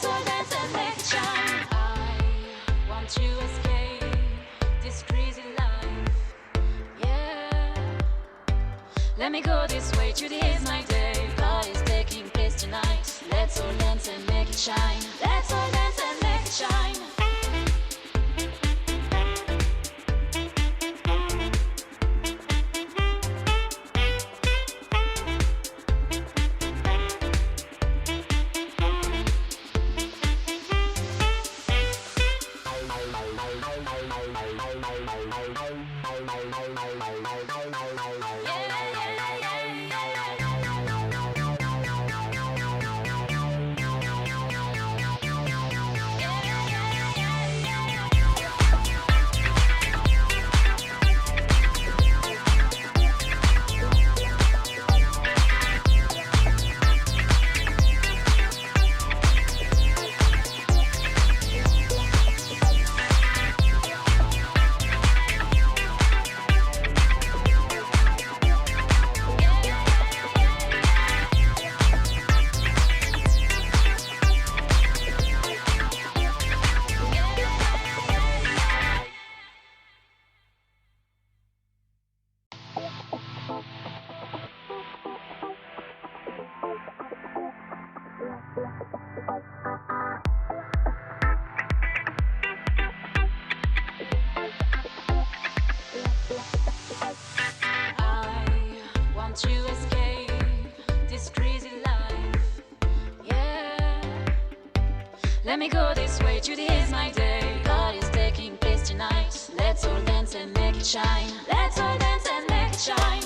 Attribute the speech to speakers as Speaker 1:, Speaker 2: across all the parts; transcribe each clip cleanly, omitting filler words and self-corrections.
Speaker 1: Let's all dance and make it shine. I want to escape this crazy life. Yeah. Let me go this way, today is my day. God is taking place tonight. Let's all dance and make it shine. Let's all dance and make it shine. To escape this crazy life. Yeah. Let me go this way, today is my day. God is taking place tonight. Let's all dance and make it shine. Let's all dance and make it shine.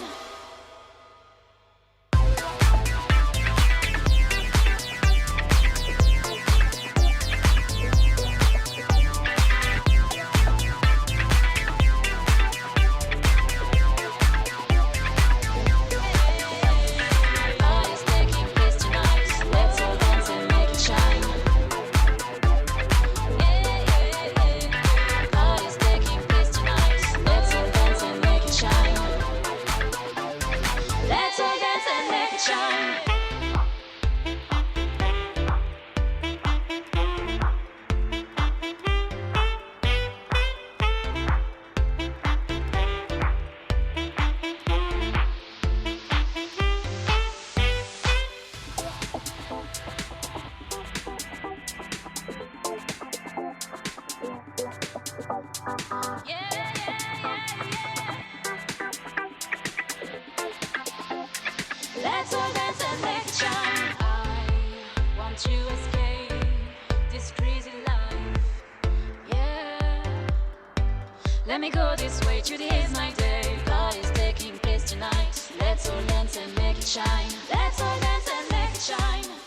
Speaker 1: Let's all dance and make it shine. I want to escape this crazy life. Yeah. Let me go this way, today is my day. God is taking place tonight. Let's all dance and make it shine. Let's all dance and make it shine.